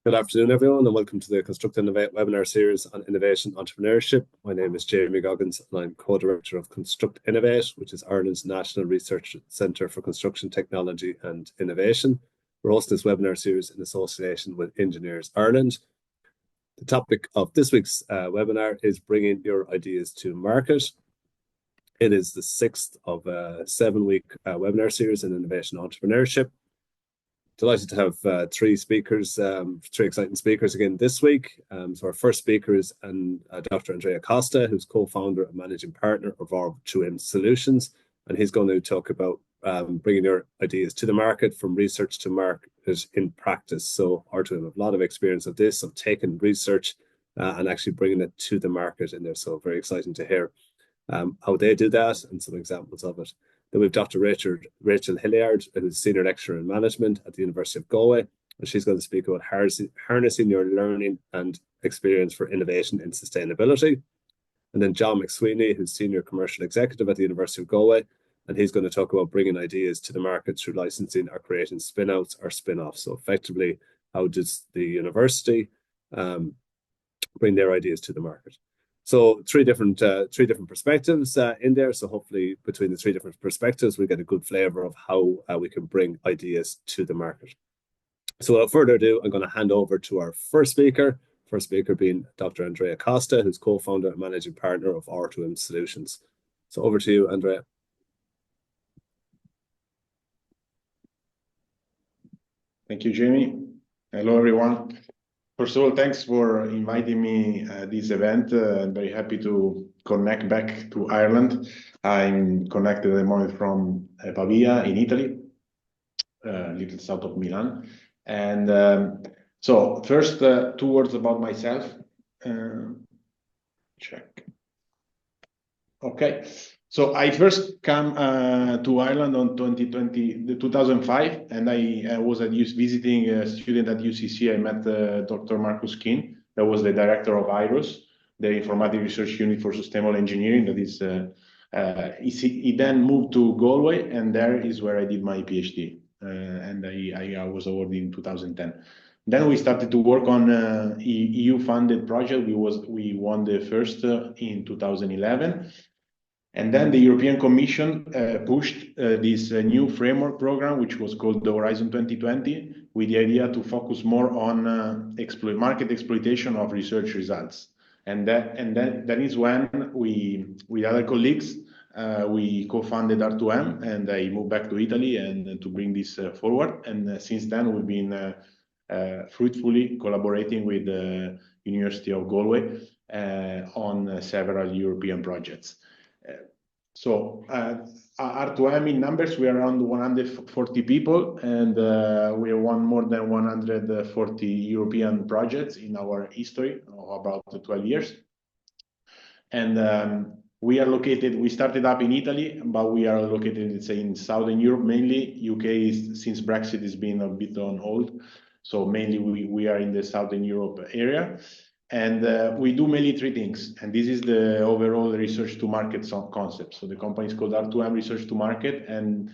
Good afternoon, everyone, and welcome to the Construct Innovate webinar series on innovation entrepreneurship. My name is Jamie Goggins, and I'm co-director of Construct Innovate, which is Ireland's National Research Centre for Construction Technology and Innovation. We're hosting this webinar series in association with Engineers Ireland. The topic of this week's webinar is bringing your ideas to market. It is the sixth of a 7-week webinar series in innovation entrepreneurship. Delighted to have three exciting speakers again this week. So our first speaker is Dr. Andrea Costa, who's co-founder and managing partner of R2M Solutions, and he's going to talk about bringing your ideas to the market, from research to market in practice. So R2M have a lot of experience of this, of taking research and actually bringing it to the market in there. So very exciting to hear how they do that and some examples of it. Then we have Dr. Rachel Hilliard, who's Senior Lecturer in Management at the University of Galway, and she's going to speak about harnessing your learning and experience for innovation in sustainability. And then John McSweeney, who's Senior Commercial Executive at the University of Galway, and he's going to talk about bringing ideas to the market through licensing or creating spin-outs or spin-offs. So effectively, how does the university bring their ideas to the market? So three different perspectives in there. So hopefully between the three different perspectives, we get a good flavor of how we can bring ideas to the market. So without further ado, I'm going to hand over to our first speaker being Dr. Andrea Costa, who's co-founder and managing partner of R2M Solutions. So over to you, Andrea. Thank you, Jamie. Hello, everyone. First of all, thanks for inviting me this event. I'm very happy to connect back to Ireland. I'm connected at the moment from Pavia in Italy, a little south of Milan. And so first, 2 words about myself. Check. Okay. So I first came to Ireland on 2005, and I was visiting a student at UCC. I met Dr. Marcus Keane, that was the director of IRUS, the Informative Research Unit for Sustainable Engineering. That is, he then moved to Galway, and there is where I did my PhD, and I was awarded in 2010. Then we started to work on EU-funded project. We won the first in 2011. And then the European Commission pushed this new framework program, which was called the Horizon 2020, with the idea to focus more on market exploitation of research results. And that is when we, with other colleagues, we co-founded R2M, and I moved back to Italy and to bring this forward. And since then, we've been fruitfully collaborating with the University of Galway on several European projects. So R2M in numbers, we are around 140 people, and we have won more than 140 European projects in our history of about 12 years. And we started up in Italy, but we are located, let's say, in Southern Europe mainly. UK, since Brexit, has been a bit on hold. So mainly we are in the Southern Europe area. And we do mainly 3 things, and this is the overall research to market concept. So the company is called R2M Research to Market, and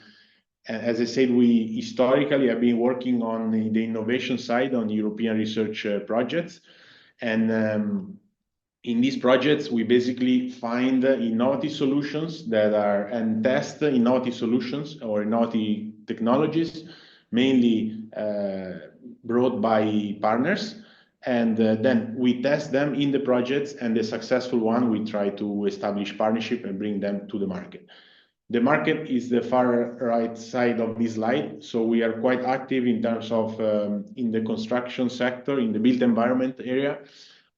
as I said, we historically have been working on the innovation side on European research projects, and in these projects we basically find innovative solutions and test innovative solutions or innovative technologies, mainly brought by partners. And then we test them in the projects, and the successful one, we try to establish partnership and bring them to the market. The market is the far right side of this slide. So we are quite active in terms of in the construction sector, in the built environment area,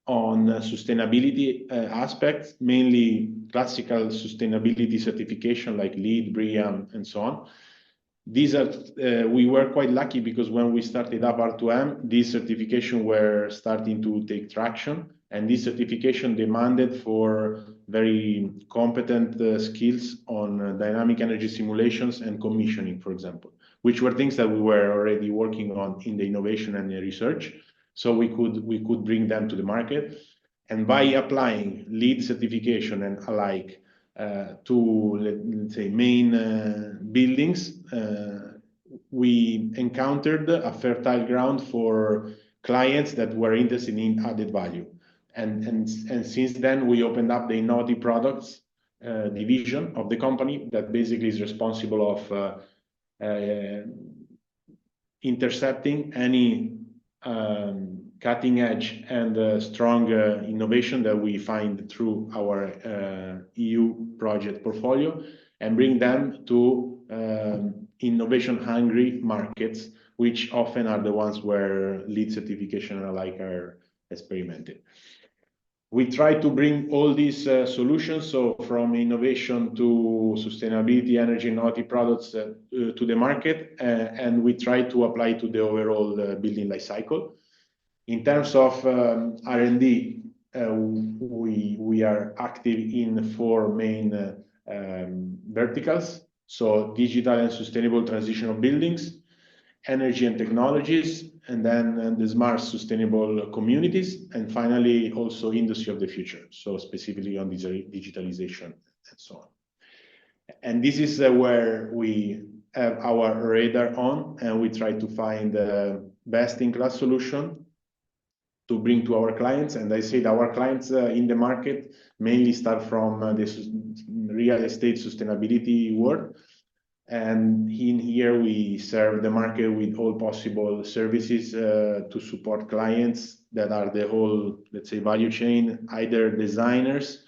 on sustainability aspects, mainly classical sustainability certification like LEED, BREEAM, and so on. These are we were quite lucky because when we started up R2M, these certifications were starting to take traction, and this certification demanded for very competent skills on dynamic energy simulations and commissioning, for example, which were things that we were already working on in the innovation and the research. So we could bring them to the market, and by applying LEED certification and alike to, let's say, main buildings, we encountered a fertile ground for clients that were interested in added value. And since then, we opened up the Innovative Products division of the company that basically is responsible of intercepting any cutting edge and strong innovation that we find through our EU project portfolio and bring them to innovation hungry markets, which often are the ones where LEED certification and alike are experimented. We try to bring all these solutions, so from innovation to sustainability, energy, and innovative products to the market, and we try to apply to the overall building life cycle. In terms of R&D, we are active in 4 main verticals. So digital and sustainable transition of buildings, energy and technologies, and then the smart sustainable communities, and finally also industry of the future, so specifically on digitalization and so on. And this is where we have our radar on, and we try to find the best-in-class solution to bring to our clients. And I said our clients in the market mainly start from the real estate sustainability world. And in here, we serve the market with all possible services to support clients that are the whole, let's say, value chain, either designers,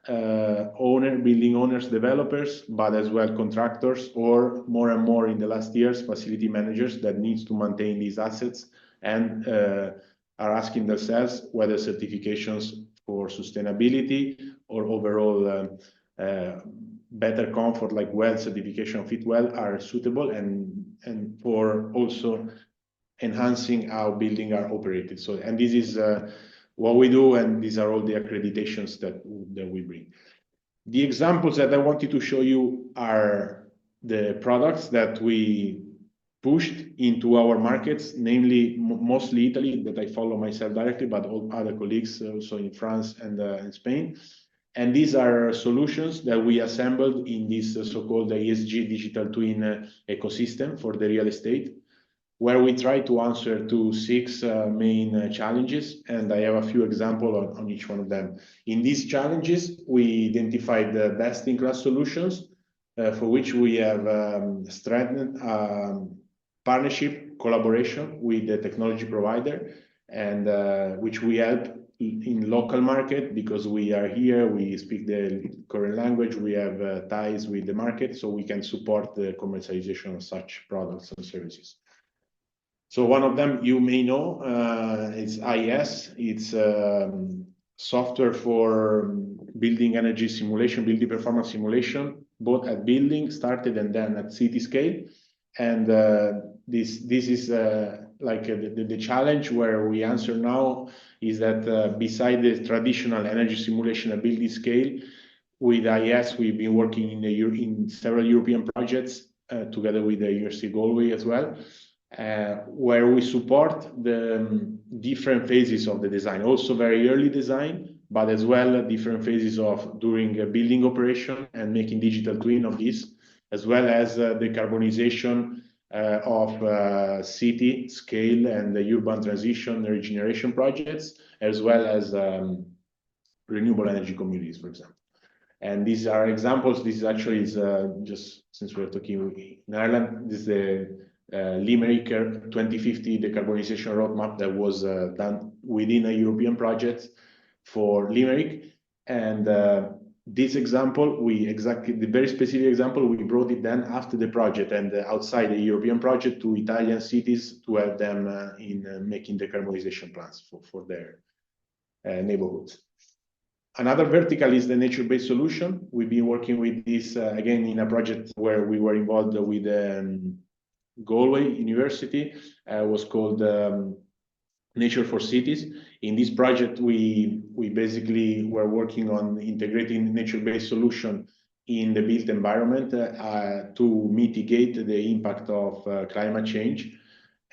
building owners, developers, but as well contractors, or more and more in the last years, facility managers that needs to maintain these assets and are asking themselves whether certifications for sustainability or overall better comfort, like WELL certification, fit well, are suitable, and for also enhancing how buildings are operated. So, and this is what we do, and these are all the accreditations that we bring. The examples that I wanted to show you are the products that we pushed into our markets, namely mostly Italy, that I follow myself directly, but all other colleagues also in France and in Spain. And these are solutions that we assembled in this so-called ESG digital twin ecosystem for the real estate, where we try to answer to 6 main challenges. And I have a few examples on each one of them. In these challenges, we identified the best-in-class solutions for which we have strengthened partnership collaboration with the technology provider, and which we help in local market, because we are here, we speak the current language, we have ties with the market, so we can support the commercialization of such products and services. So one of them you may know is IES. It's software for building energy simulation, building performance simulation, both at building started and then at city scale. And this is like the challenge where we answer now is that beside the traditional energy simulation at building scale, with IES, we've been working in several European projects together with the University of Galway as well, where we support the different phases of the design, also very early design, but as well different phases of during a building operation and making digital twin of this, as well as the decarbonization of city scale and the urban transition regeneration projects, as well as renewable energy communities, for example. And these are examples. This is actually just since we're talking in Ireland, this is the Limerick 2050 decarbonization roadmap that was done within a European project for Limerick. And this example, the very specific example, we brought it then after the project and outside the European project to Italian cities to help them in making decarbonization plans for their neighborhoods. Another vertical is the nature-based solution. We've been working with this again in a project where we were involved with Galway University. Was called Nature for Cities. In this project, we basically were working on integrating nature-based solution in the built environment to mitigate the impact of climate change.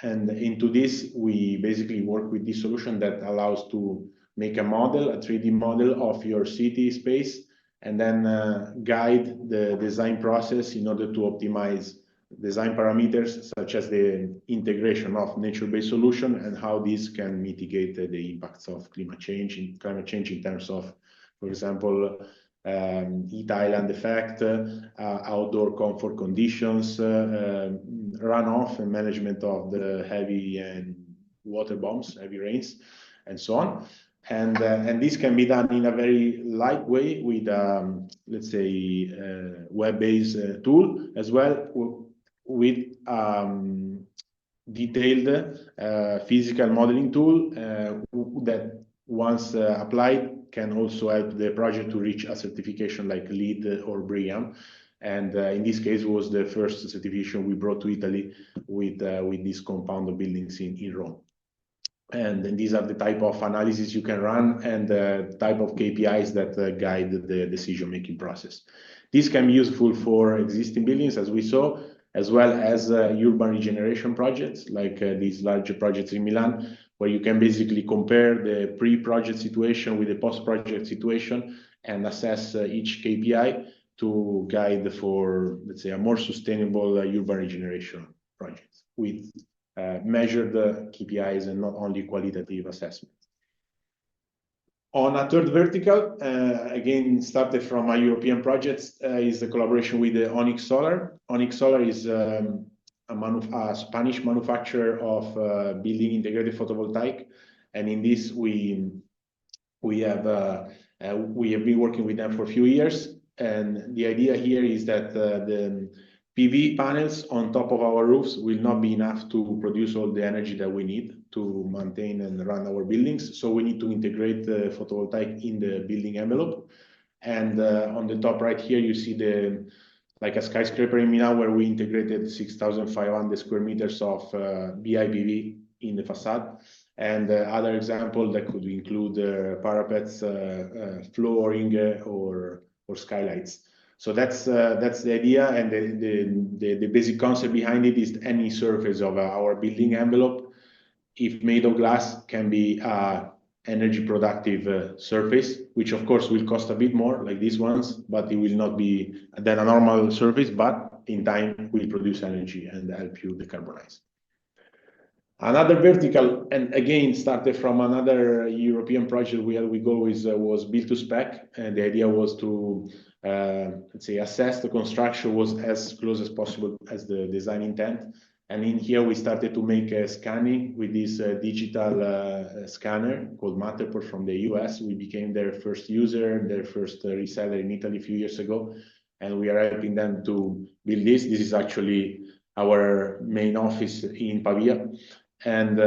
And into this, we basically work with this solution that allows to make a model, a 3D model of your city space, and then guide the design process in order to optimize design parameters such as the integration of nature-based solution and how this can mitigate the impacts of climate change in terms of, for example, heat island effect, outdoor comfort conditions, runoff and management of the heavy and water bombs, heavy rains, and so on. And this can be done in a very light way with, let's say, web-based tool as well, with detailed physical modeling tool that once applied can also help the project to reach a certification like LEED or BREEAM. And in this case, it was the first certification we brought to Italy with this compound of buildings in Rome. And these are the type of analysis you can run and the type of KPIs that guide the decision-making process. This can be useful for existing buildings, as we saw, as well as urban regeneration projects, like these larger projects in Milan, where you can basically compare the pre-project situation with the post-project situation and assess each KPI to guide for, let's say, a more sustainable urban regeneration project with measured KPIs and not only qualitative assessments. On a third vertical, again, started from a European project, is the collaboration with the Onyx Solar. Onyx Solar is a Spanish manufacturer of building integrated photovoltaic, and in this we have been working with them for a few years. And the idea here is that the PV panels on top of our roofs will not be enough to produce all the energy that we need to maintain and run our buildings. So we need to integrate the photovoltaic in the building envelope. And on the top right here, you see like a skyscraper in Milan where we integrated 6,500 square meters of BIPV in the facade. And other example that could include parapets, flooring, or skylights. So that's the idea, and the basic concept behind it is any surface of our building envelope, if made of glass, can be energy productive surface, which of course will cost a bit more, like these ones, but it will not be than a normal surface, but in time will produce energy and help you decarbonize. Another vertical, and again started from another European project where we go is was built to spec, and the idea was to let's say assess the construction was as close as possible as the design intent. And in here we started to make scanning with this digital scanner called Matterport from the US. We became their first user, their first reseller in Italy a few years ago, and we are helping them to build this. This is actually our main office in Pavia. And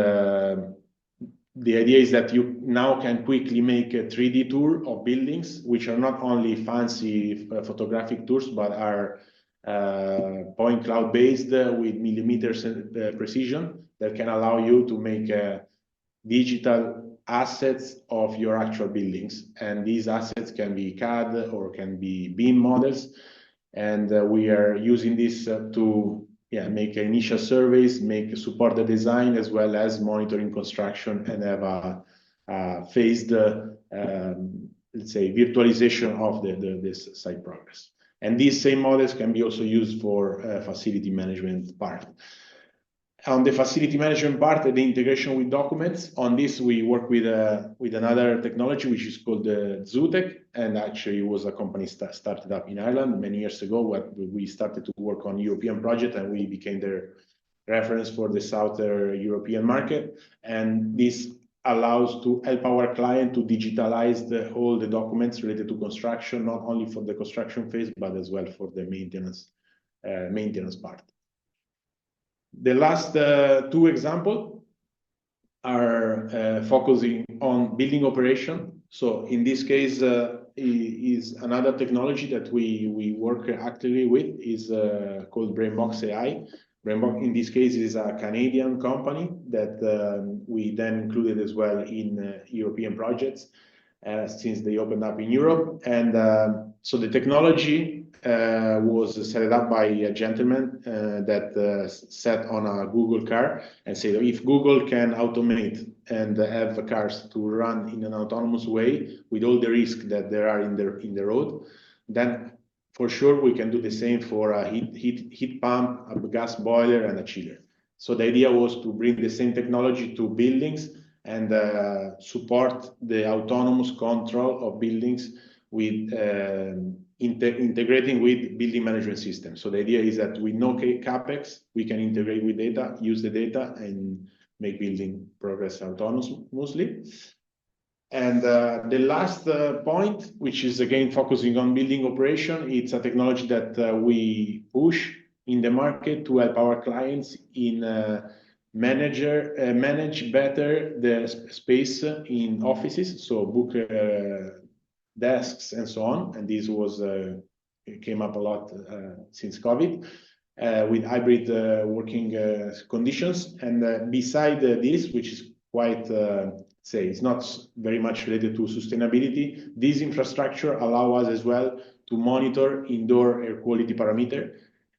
the idea is that you now can quickly make a 3D tour of buildings, which are not only fancy photographic tours, but are point cloud based with millimeters precision that can allow you to make digital assets of your actual buildings. And these assets can be CAD or can be BIM models. And we are using this to make initial surveys, support the design, as well as monitoring construction and have a phased, let's say, virtualization of this site progress. And these same models can be also used for facility management part. On the facility management part, the integration with documents, on this we work with another technology which is called Zutec, and actually it was a company started up in Ireland many years ago when we started to work on European project, and we became their reference for the Southern European market. And this allows to help our client to digitalize all the documents related to construction, not only for the construction phase, but as well for the maintenance part. The last two examples are focusing on building operation. So in this case, is another technology that we work actively with is called Brainbox AI. Brainbox in this case is a Canadian company that we then included as well in European projects since they opened up in Europe. And so the technology was set up by a gentleman that sat on a Google car and said, if Google can automate and have cars to run in an autonomous way with all the risks that there are in the road, then for sure we can do the same for a heat pump, a gas boiler, and a chiller. So the idea was to bring the same technology to buildings and support the autonomous control of buildings with integrating with building management systems. So the idea is that with no capex, we can integrate with data, use the data, and make building progress autonomously. And the last point, which is again focusing on building operation, it's a technology that we push in the market to help our clients in manage better the space in offices, so book desks and so on. And this was came up a lot since COVID with hybrid working conditions. And beside this, which is quite say it's not very much related to sustainability, this infrastructure allow us as well to monitor indoor air quality parameter.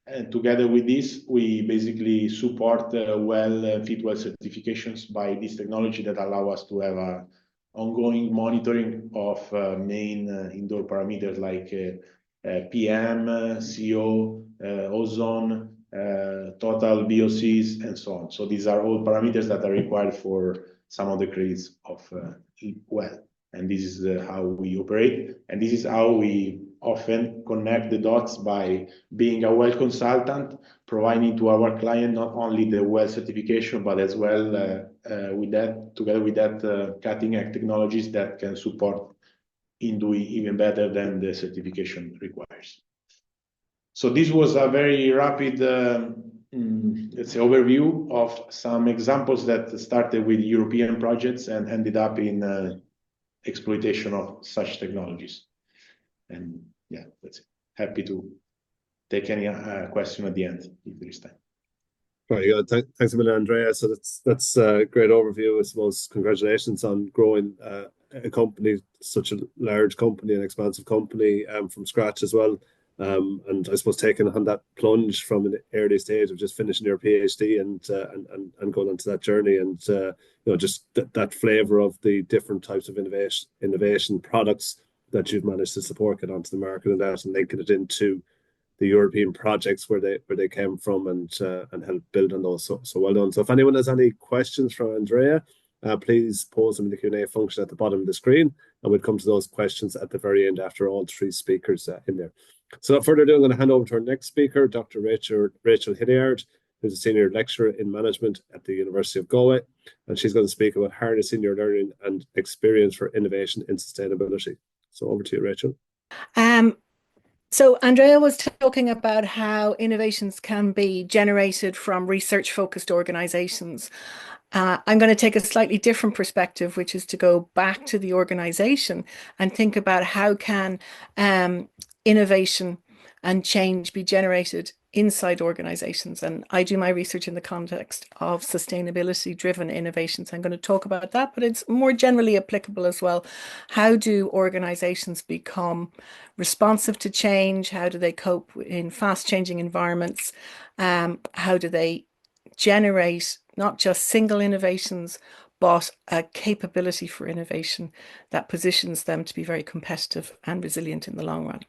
And together with this, we basically support Fitwel certifications by this technology that allow us to have ongoing monitoring of main indoor parameters like PM, CO, ozone, total VOCs, and so on. So these are all parameters that are required for some of the credits of well. And this is how we operate. And this is how we often connect the dots by being a well consultant, providing to our client not only the well certification, but as well with that, together with that, cutting edge technologies that can support in doing even better than the certification requires. So this was a very rapid, let's say, overview of some examples that started with European projects and ended up in exploitation of such technologies. And yeah, that's it. Happy to take any question at the end if there is time. Very good. Thanks a million, Andrea. So that's a great overview. I suppose congratulations on growing a company, such a large company, an expansive company from scratch as well. And I suppose taking on that plunge from an early stage of just finishing your PhD and going on to that journey, and just that flavor of the different types of innovation products that you've managed to support get onto the market and linking it into the European projects where they came from and help build on those. So well done. So if anyone has any questions from Andrea, please pose them in the Q&A function at the bottom of the screen, and we'll come to those questions at the very end after all three speakers in there. So without further ado, I'm going to hand over to our next speaker, Dr. Rachel Hilliard, who's a senior lecturer in management at the University of Galway, and she's going to speak about harnessing your learning and experience for innovation in sustainability. So over to you, Rachel. So Andrea was talking about how innovations can be generated from research-focused organizations. I'm going to take a slightly different perspective, which is to go back to the organization and think about how can innovation and change be generated inside organizations. And I do my research in the context of sustainability-driven innovations. I'm going to talk about that, but it's more generally applicable as well. How do organizations become responsive to change? How do they cope in fast-changing environments? How do they generate not just single innovations, but a capability for innovation that positions them to be very competitive and resilient in the long run?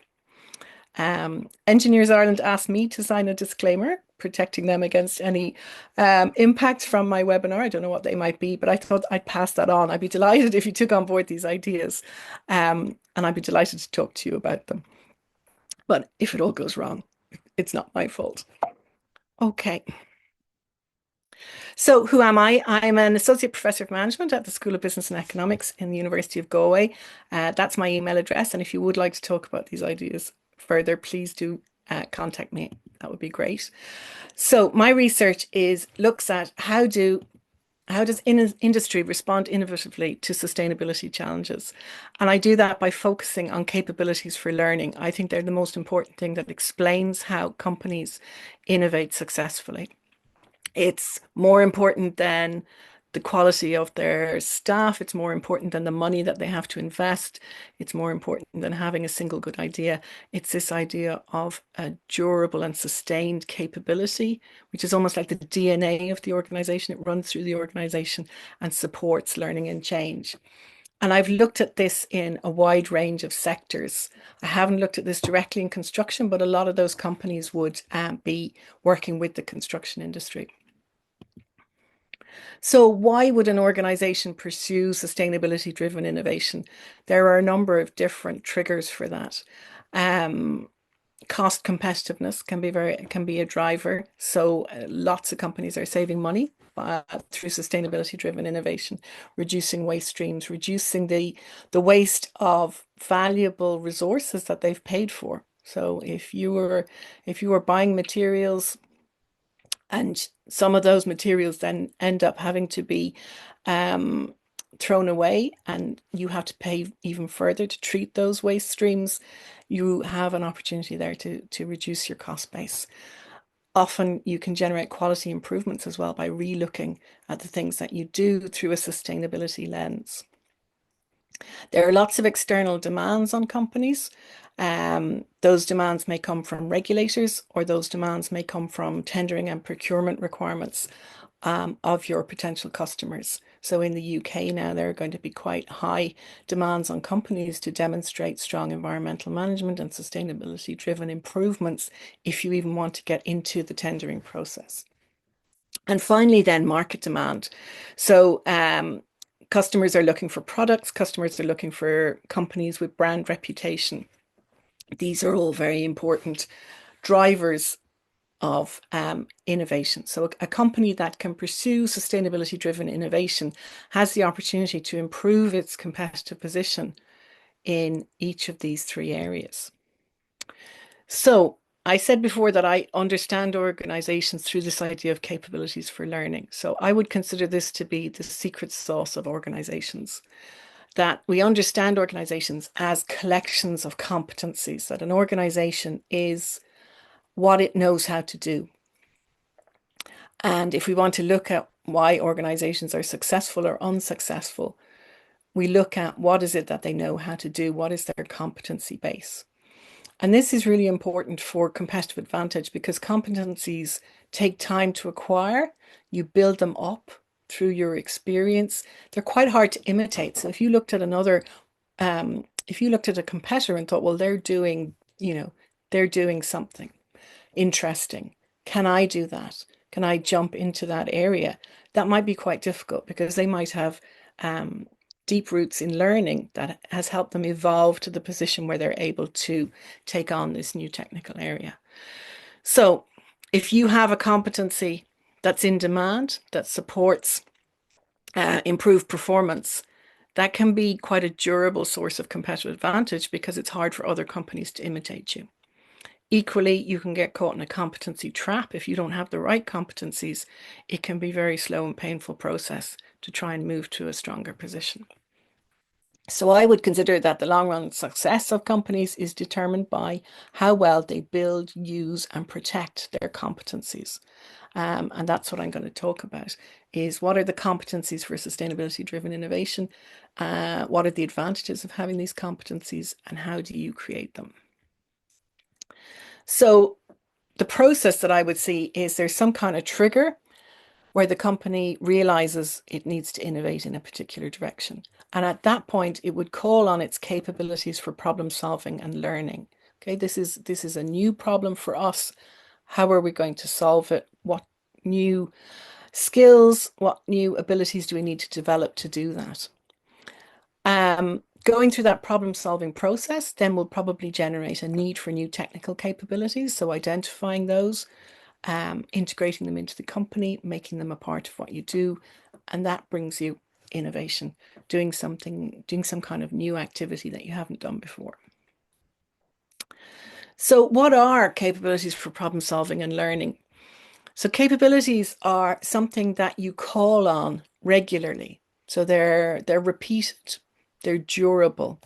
Engineers Ireland asked me to sign a disclaimer protecting them against any impacts from my webinar. I don't know what they might be, but I thought I'd pass that on. I'd be delighted if you took on board these ideas, and I'd be delighted to talk to you about them. But if it all goes wrong, it's not my fault. Okay. So who am I? I'm an associate professor of management at the School of Business and Economics in the University of Galway. That's my email address. And if you would like to talk about these ideas further, please do contact me. That would be great. So my research looks at how does industry respond innovatively to sustainability challenges? And I do that by focusing on capabilities for learning. I think they're the most important thing that explains how companies innovate successfully. It's more important than the quality of their staff. It's more important than the money that they have to invest. It's more important than having a single good idea. It's this idea of a durable and sustained capability, which is almost like the DNA of the organization. It runs through the organization and supports learning and change. And I've looked at this in a wide range of sectors. I haven't looked at this directly in construction, but a lot of those companies would be working with the construction industry. So why would an organization pursue sustainability-driven innovation? There are a number of different triggers for that. Cost competitiveness can be a driver. So lots of companies are saving money through sustainability-driven innovation, reducing waste streams, reducing the waste of valuable resources that they've paid for. So if you were buying materials, and some of those materials then end up having to be thrown away, and you have to pay even further to treat those waste streams, you have an opportunity there to reduce your cost base. Often you can generate quality improvements as well by re-looking at the things that you do through a sustainability lens. There are lots of external demands on companies. Those demands may come from regulators, or those demands may come from tendering and procurement requirements of your potential customers. So in the UK now, there are going to be quite high demands on companies to demonstrate strong environmental management and sustainability-driven improvements if you even want to get into the tendering process. And finally, then market demand. So customers are looking for products, customers are looking for companies with brand reputation. These are all very important drivers of innovation. So a company that can pursue sustainability-driven innovation has the opportunity to improve its competitive position in each of these three areas. So I said before that I understand organizations through this idea of capabilities for learning. So I would consider this to be the secret sauce of organizations, that we understand organizations as collections of competencies, that an organization is what it knows how to do. And if we want to look at why organizations are successful or unsuccessful, we look at what is it that they know how to do, what is their competency base. And this is really important for competitive advantage because competencies take time to acquire. You build them up through your experience. They're quite hard to imitate. So if you looked at if you looked at a competitor and thought, well, they're doing something interesting. Can I do that? Can I jump into that area? That might be quite difficult because they might have deep roots in learning that has helped them evolve to the position where they're able to take on this new technical area. So if you have a competency that's in demand, that supports improved performance, that can be quite a durable source of competitive advantage because it's hard for other companies to imitate you. Equally, you can get caught in a competency trap. If you don't have the right competencies, it can be a very slow and painful process to try and move to a stronger position. So I would consider that the long-run success of companies is determined by how well they build, use, and protect their competencies. And that's what I'm going to talk about, is what are the competencies for sustainability-driven innovation? What are the advantages of having these competencies, and how do you create them? So the process that I would see is there's some kind of trigger where the company realizes it needs to innovate in a particular direction. And at that point, it would call on its capabilities for problem solving and learning. Okay, this is a new problem for us. How are we going to solve it? What new skills, what new abilities do we need to develop to do that? Going through that problem solving process then will probably generate a need for new technical capabilities. So identifying those, integrating them into the company, making them a part of what you do, and that brings you innovation, doing some kind of new activity that you haven't done before. So what are capabilities for problem solving and learning? So capabilities are something that you call on regularly. So they're repeated, they're durable.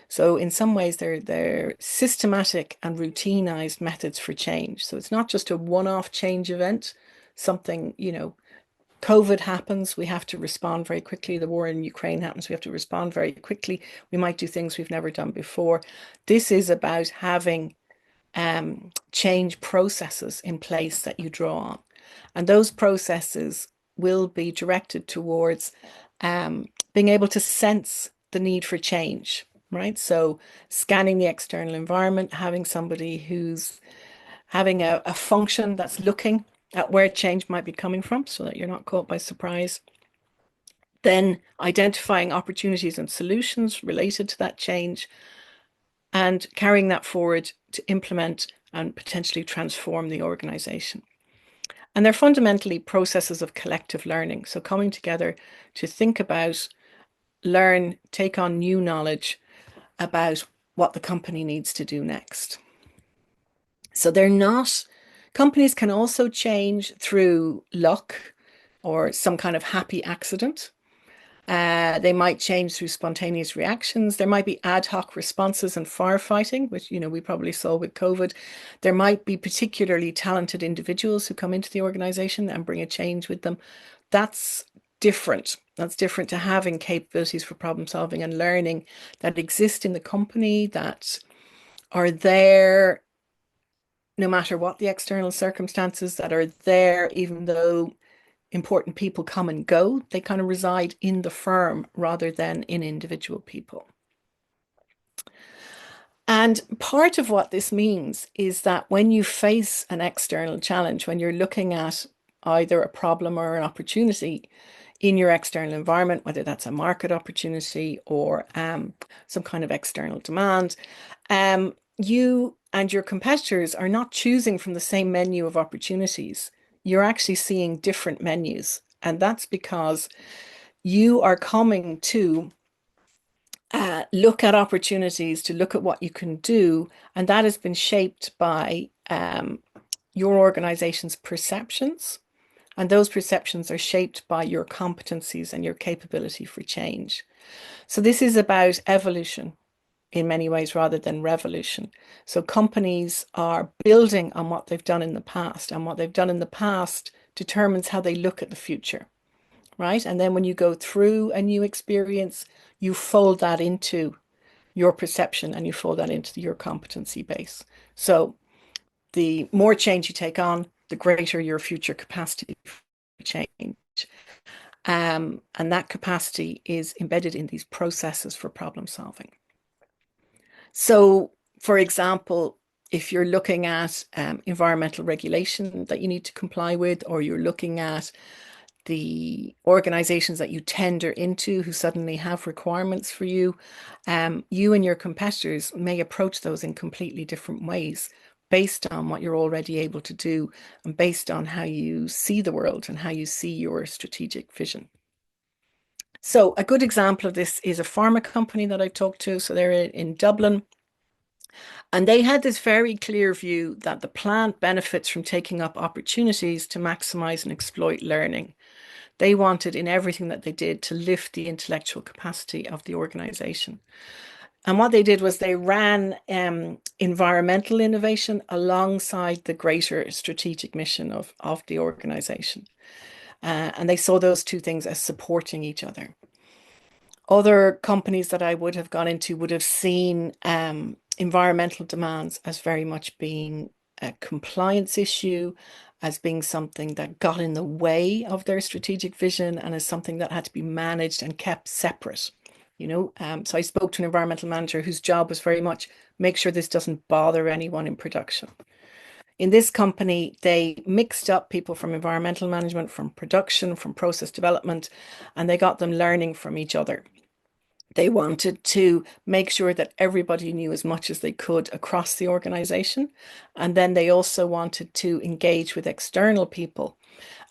So in some ways, they're systematic and routinized methods for change. So it's not just a one-off change event, something, COVID happens, we have to respond very quickly. The war in Ukraine happens, we have to respond very quickly. We might do things we've never done before. This is about having change processes in place that you draw on. And those processes will be directed towards being able to sense the need for change, right? So scanning the external environment, having somebody who's having a function that's looking at where change might be coming from so that you're not caught by surprise. Then identifying opportunities and solutions related to that change and carrying that forward to implement and potentially transform the organization. And they're fundamentally processes of collective learning. So coming together to think about, learn, take on new knowledge about what the company needs to do next. So they're not, companies can also change through luck or some kind of happy accident. They might change through spontaneous reactions. There might be ad hoc responses and firefighting, which, we probably saw with COVID. There might be particularly talented individuals who come into the organization and bring a change with them. That's different. That's different to having capabilities for problem solving and learning that exist in the company, that are there no matter what the external circumstances, that are there even though important people come and go. They kind of reside in the firm rather than in individual people. And part of what this means is that when you face an external challenge, when you're looking at either a problem or an opportunity in your external environment, whether that's a market opportunity or some kind of external demand, you and your competitors are not choosing from the same menu of opportunities. You're actually seeing different menus. And that's because you are coming to look at opportunities, to look at what you can do. And that has been shaped by your organization's perceptions. And those perceptions are shaped by your competencies and your capability for change. So this is about evolution in many ways rather than revolution. So companies are building on what they've done in the past, and what they've done in the past determines how they look at the future, right? And then when you go through a new experience, you fold that into your perception and you fold that into your competency base. So the more change you take on, the greater your future capacity for change. And that capacity is embedded in these processes for problem solving. So, for example, if you're looking at environmental regulation that you need to comply with, or you're looking at the organizations that you tender into who suddenly have requirements for you, you and your competitors may approach those in completely different ways based on what you're already able to do and based on how you see the world and how you see your strategic vision. So a good example of this is a pharma company that I talked to. So they're in Dublin. And they had this very clear view that the plant benefits from taking up opportunities to maximize and exploit learning. They wanted in everything that they did to lift the intellectual capacity of the organization. And what they did was they ran environmental innovation alongside the greater strategic mission of the organization. And they saw those two things as supporting each other. Other companies that I would have gone into would have seen environmental demands as very much being a compliance issue, as being something that got in the way of their strategic vision, and as something that had to be managed and kept separate. So I spoke to an environmental manager whose job was very much make sure this doesn't bother anyone in production. In this company, they mixed up people from environmental management, from production, from process development, and they got them learning from each other. They wanted to make sure that everybody knew as much as they could across the organization. And then they also wanted to engage with external people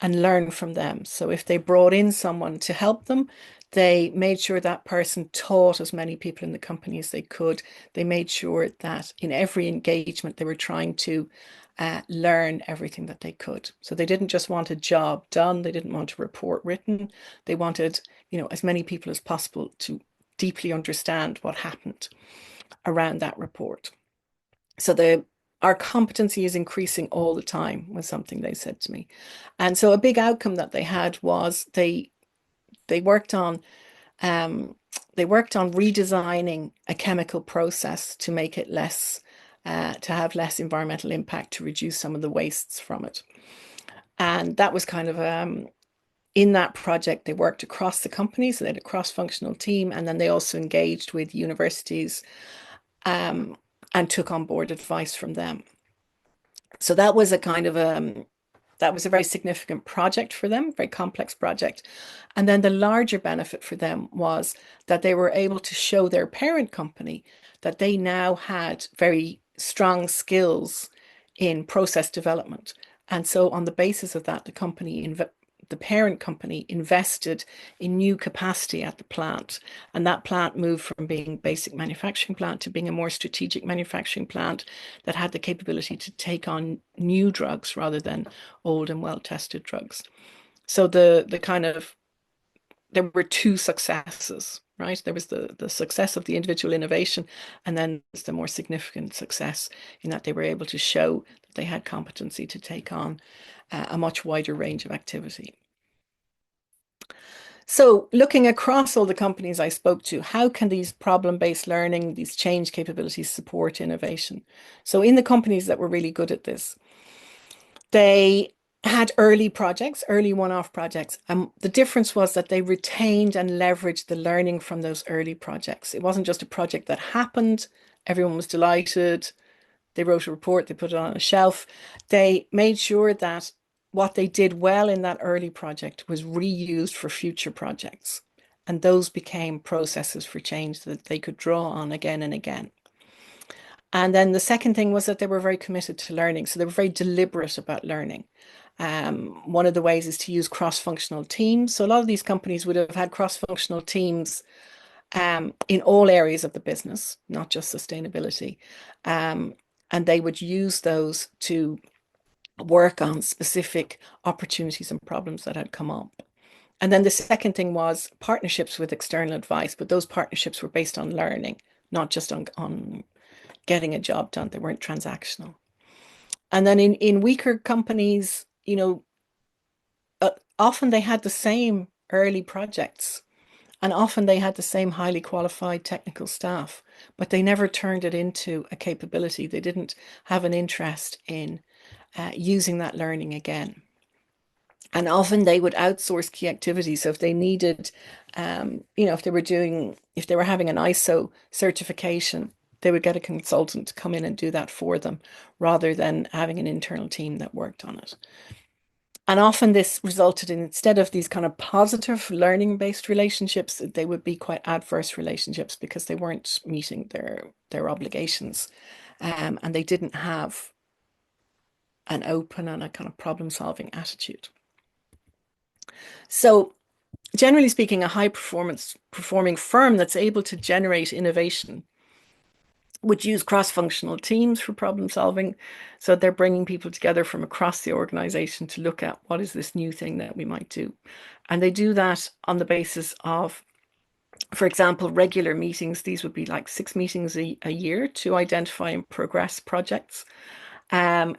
and learn from them. So if they brought in someone to help them, they made sure that person taught as many people in the company as they could. They made sure that in every engagement, they were trying to learn everything that they could. So they didn't just want a job done. They didn't want a report written. They wanted, as many people as possible to deeply understand what happened around that report. So our competency is increasing all the time was something they said to me. And so a big outcome that they had was they worked on redesigning a chemical process to make it less to have less environmental impact, to reduce some of the wastes from it. And that was kind of in that project, they worked across the company, so they had a cross-functional team, and then they also engaged with universities and took on board advice from them. So that was a kind of that was a very significant project for them, very complex project. And then the larger benefit for them was that they were able to show their parent company that they now had very strong skills in process development. And so on the basis of that, the parent company invested in new capacity at the plant. And that plant moved from being a basic manufacturing plant to being a more strategic manufacturing plant that had the capability to take on new drugs rather than old and well-tested drugs. So there were two successes, right? There was the success of the individual innovation, and then there's the more significant success in that they were able to show that they had competency to take on a much wider range of activity. So looking across all the companies I spoke to, how can these problem-based learning, these change capabilities support innovation? So in the companies that were really good at this, they had early projects, early one-off projects. The difference was that they retained and leveraged the learning from those early projects. It wasn't just a project that happened, everyone was delighted, they wrote a report, they put it on a shelf. They made sure that what they did well in that early project was reused for future projects. And those became processes for change that they could draw on again and again. And then the second thing was that they were very committed to learning. So they were very deliberate about learning. One of the ways is to use cross-functional teams. So a lot of these companies would have had cross-functional teams in all areas of the business, not just sustainability. And they would use those to work on specific opportunities and problems that had come up. And then the second thing was partnerships with external advice, but those partnerships were based on learning, not just on getting a job done. They weren't transactional. And then in weaker companies, often they had the same early projects, and often they had the same highly qualified technical staff, but they never turned it into a capability. They didn't have an interest in using that learning again. And often they would outsource key activities. So if they needed, if they were having an ISO certification, they would get a consultant to come in and do that for them rather than having an internal team that worked on it. And often this resulted in, instead of these kind of positive learning-based relationships, they would be quite adverse relationships because they weren't meeting their obligations, and they didn't have an open and a kind of problem-solving attitude. So generally speaking, a high-performing firm that's able to generate innovation would use cross-functional teams for problem solving. So they're bringing people together from across the organization to look at what is this new thing that we might do. And they do that on the basis of, for example, regular meetings. These would be like 6 meetings a year to identify and progress projects.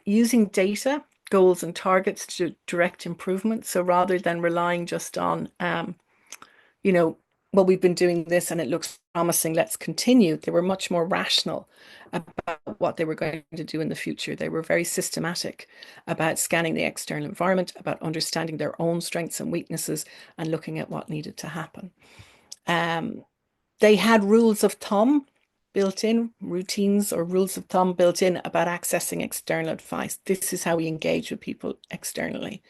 Using data, goals and targets to direct improvement. So rather than relying just on, well, we've been doing this and it looks promising, let's continue. They were much more rational about what they were going to do in the future. They were very systematic about scanning the external environment, about understanding their own strengths and weaknesses, and looking at what needed to happen. They had rules of thumb built in, routines or rules of thumb built in about accessing external advice. This is how we engage with people externally.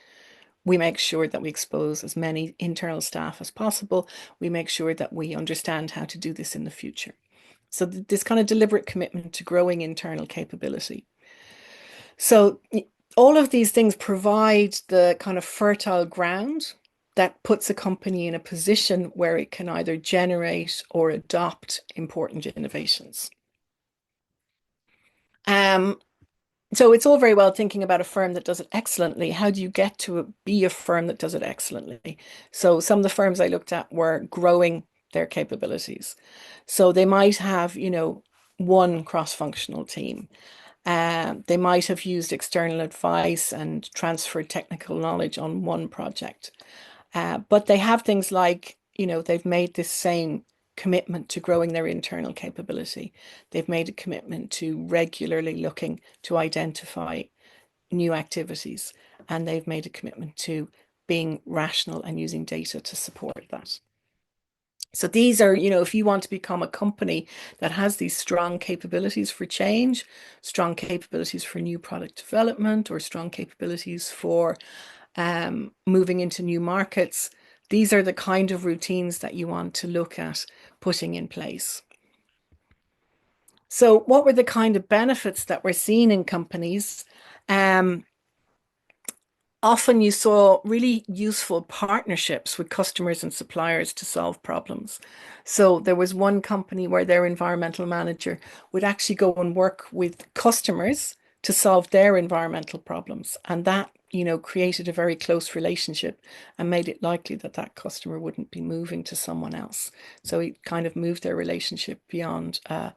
We make sure that we expose as many internal staff as possible. We make sure that we understand how to do this in the future. So this kind of deliberate commitment to growing internal capability. So all of these things provide the kind of fertile ground that puts a company in a position where it can either generate or adopt important innovations. So it's all very well thinking about a firm that does it excellently. How do you get to be a firm that does it excellently? So some of the firms I looked at were growing their capabilities. So they might have, one cross-functional team. They might have used external advice and transferred technical knowledge on one project. But they have things like, they've made this same commitment to growing their internal capability. They've made a commitment to regularly looking to identify new activities, and they've made a commitment to being rational and using data to support that. So these are, if you want to become a company that has these strong capabilities for change, strong capabilities for new product development, or strong capabilities for moving into new markets, these are the kind of routines that you want to look at putting in place. So what were the kind of benefits that we're seeing in companies? Often you saw really useful partnerships with customers and suppliers to solve problems. So there was one company where their environmental manager would actually go and work with customers to solve their environmental problems. And that, created a very close relationship and made it likely that that customer wouldn't be moving to someone else. So it kind of moved their relationship beyond a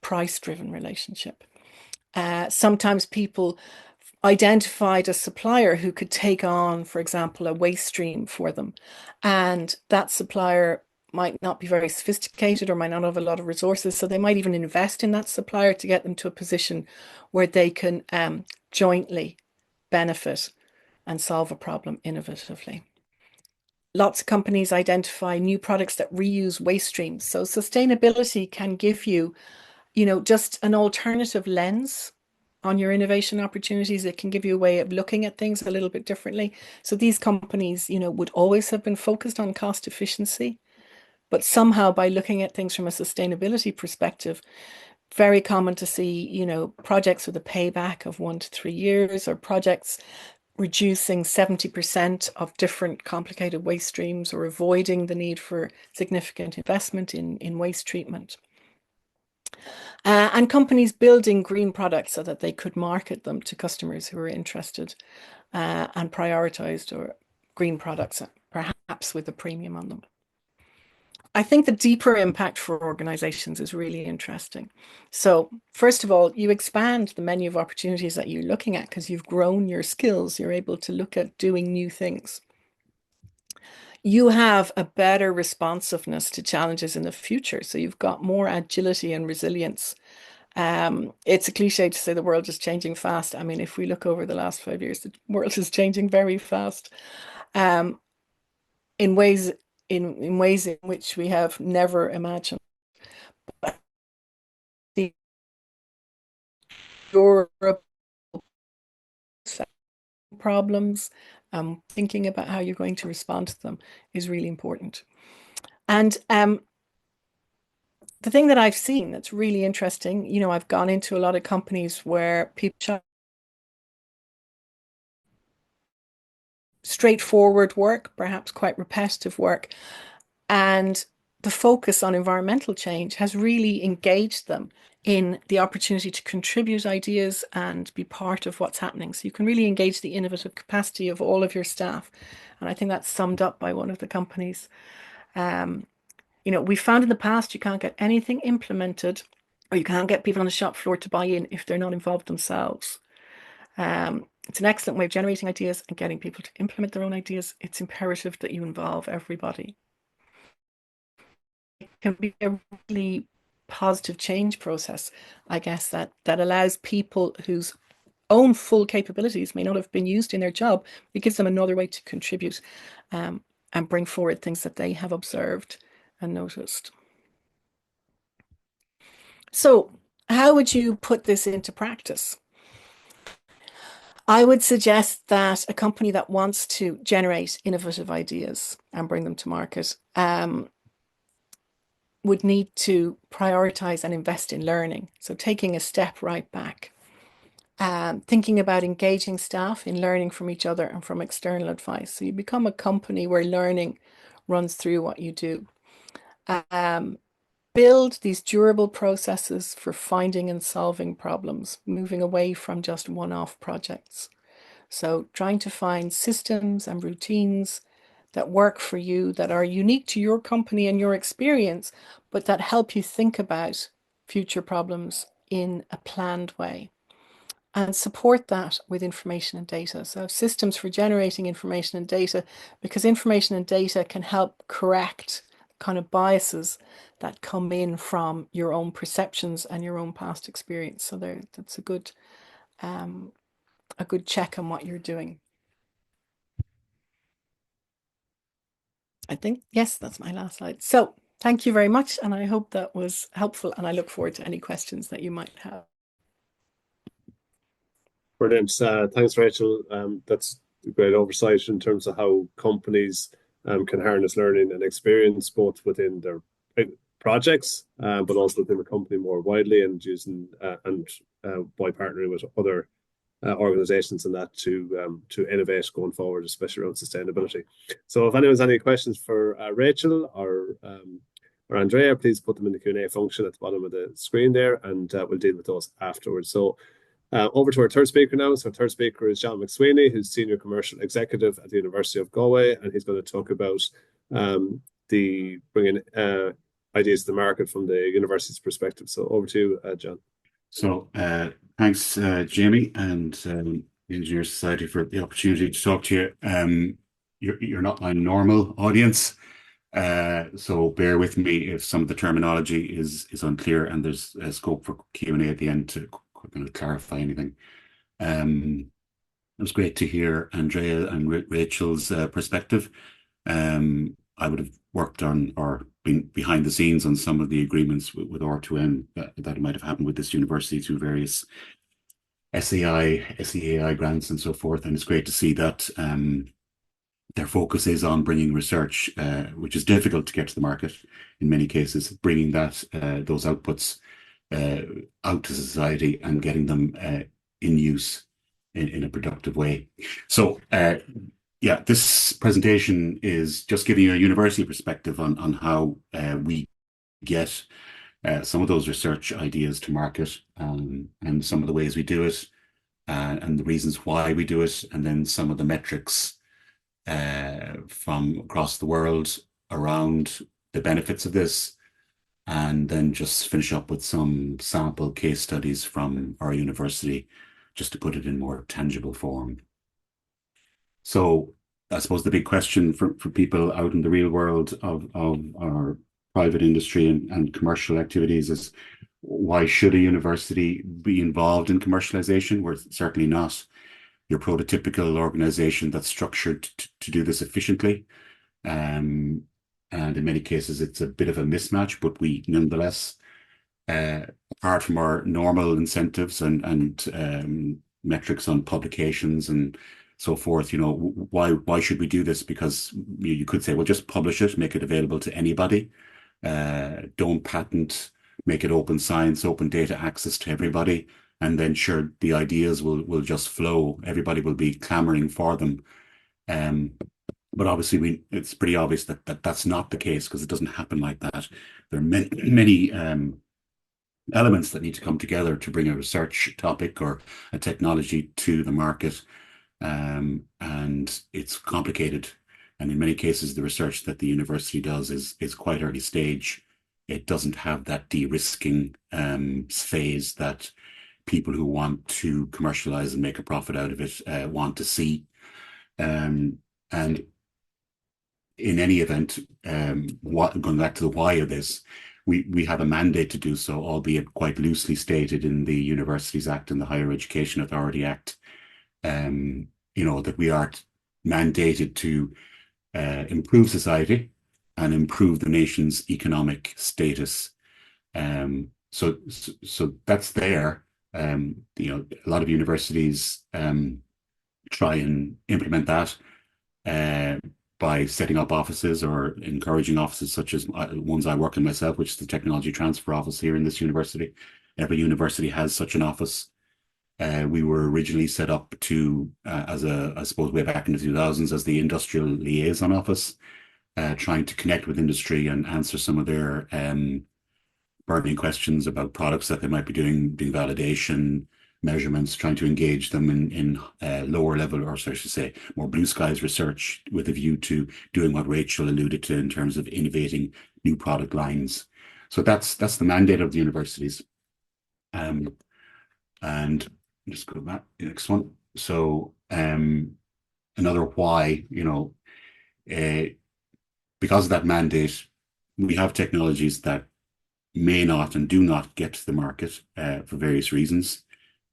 price-driven relationship. Sometimes people identified a supplier who could take on, for example, a waste stream for them. And that supplier might not be very sophisticated or might not have a lot of resources. So they might even invest in that supplier to get them to a position where they can jointly benefit and solve a problem innovatively. Lots of companies identify new products that reuse waste streams. So sustainability can give you, just an alternative lens on your innovation opportunities. It can give you a way of looking at things a little bit differently. So these companies, would always have been focused on cost efficiency, but somehow by looking at things from a sustainability perspective, very common to see, projects with a payback of 1 to 3 years, or projects reducing 70% of different complicated waste streams, or avoiding the need for significant investment in waste treatment. And companies building green products so that they could market them to customers who are interested, and prioritized or green products, perhaps with a premium on them. I think the deeper impact for organizations is really interesting. So first of all, you expand the menu of opportunities that you're looking at because you've grown your skills. You're able to look at doing new things. You have a better responsiveness to challenges in the future. So you've got more agility and resilience. It's a cliche to say the world is changing fast. I mean, if we look over the last 5 years, the world is changing very fast, in ways in which we have never imagined. The Europe problems, thinking about how you're going to respond to them is really important. And the thing that I've seen that's really interesting, I've gone into a lot of companies where people straightforward work, perhaps quite repetitive work, and the focus on environmental change has really engaged them in the opportunity to contribute ideas and be part of what's happening. So you can really engage the innovative capacity of all of your staff. And I think that's summed up by one of the companies. We found in the past you can't get anything implemented, or you can't get people on the shop floor to buy in if they're not involved themselves. It's an excellent way of generating ideas and getting people to implement their own ideas. It's imperative that you involve everybody. It can be a really positive change process, I guess, that allows people whose own full capabilities may not have been used in their job. It gives them another way to contribute, and bring forward things that they have observed and noticed. So how would you put this into practice? I would suggest that a company that wants to generate innovative ideas and bring them to market would need to prioritize and invest in learning. So taking a step right back, thinking about engaging staff in learning from each other and from external advice. So you become a company where learning runs through what you do. Build these durable processes for finding and solving problems, moving away from just one-off projects. So trying to find systems and routines that work for you, that are unique to your company and your experience, but that help you think about future problems in a planned way. And support that with information and data. So systems for generating information and data, because information and data can help correct kind of biases that come in from your own perceptions and your own past experience. So that's a good check on what you're doing. I think, yes, that's my last slide. So thank you very much. And I hope that was helpful. And I look forward to any questions that you might have. Brilliant. Thanks, Rachel. That's a great oversight in terms of how companies can harness learning and experience both within their projects, but also within the company more widely, and using by partnering with other organizations and that to innovate going forward, especially around sustainability. So if anyone has any questions for Rachel or Andrea, please put them in the Q&A function at the bottom of the screen there, and we'll deal with those afterwards. So over to our third speaker now. So our third speaker is John McSweeney, who's Senior Commercial Executive at the University of Galway, and he's going to talk about the bringing ideas to the market from the university's perspective. So over to you, John. So thanks, Jamie, and the Engineer Society for the opportunity to talk to you. You're not my normal audience, so bear with me if some of the terminology is unclear, and there's a scope for Q&A at the end to kind of clarify anything. It was great to hear Andrea and Rachel's perspective. I would have worked on or been behind the scenes on some of the agreements with R2M that might have happened with this university through various SEAI grants and so forth. And it's great to see that their focus is on bringing research, which is difficult to get to the market in many cases, bringing that those outputs out to society and getting them in use in a productive way. So yeah, this presentation is just giving you a university perspective on how we get some of those research ideas to market, and some of the ways we do it, and the reasons why we do it, and then some of the metrics from across the world around the benefits of this, and then just finish up with some sample case studies from our university, just to put it in more tangible form. So I suppose the big question for people out in the real world of our private industry and commercial activities is, why should a university be involved in commercialization? We're certainly not your prototypical organization that's structured to do this efficiently. And in many cases, it's a bit of a mismatch, but we nonetheless, apart from our normal incentives and metrics on publications and so forth, you know, why should we do this? Because you could say, well, just publish it, make it available to anybody. Don't patent, make it open science, open data access to everybody. And then sure, the ideas will just flow. Everybody will be clamoring for them. But obviously, it's pretty obvious that that's not the case, because it doesn't happen like that. There are many elements that need to come together to bring a research topic or a technology to the market. And it's complicated. And in many cases, the research that the university does is quite early stage. It doesn't have that de-risking phase that people who want to commercialize and make a profit out of it want to see. And in any event, going back to the why of this, we have a mandate to do so, albeit quite loosely stated in the Universities Act and the Higher Education Authority Act. You know, that we are mandated to improve society and improve the nation's economic status. So that's there. You know, a lot of universities try and implement that by setting up offices or encouraging offices, such as ones I work in myself, which is the Technology Transfer Office here in this university. Every university has such an office. We were originally set up to, I suppose way back in the 2000s, as the Industrial Liaison Office, trying to connect with industry and answer some of their burning questions about products that they might be doing validation, measurements, trying to engage them in lower level, or so I should say, more blue skies research, with a view to doing what Rachel alluded to in terms of innovating new product lines. So that's the mandate of the universities. And just go back to the next one. So another why, you know, because of that mandate, we have technologies that may not and do not get to the market for various reasons,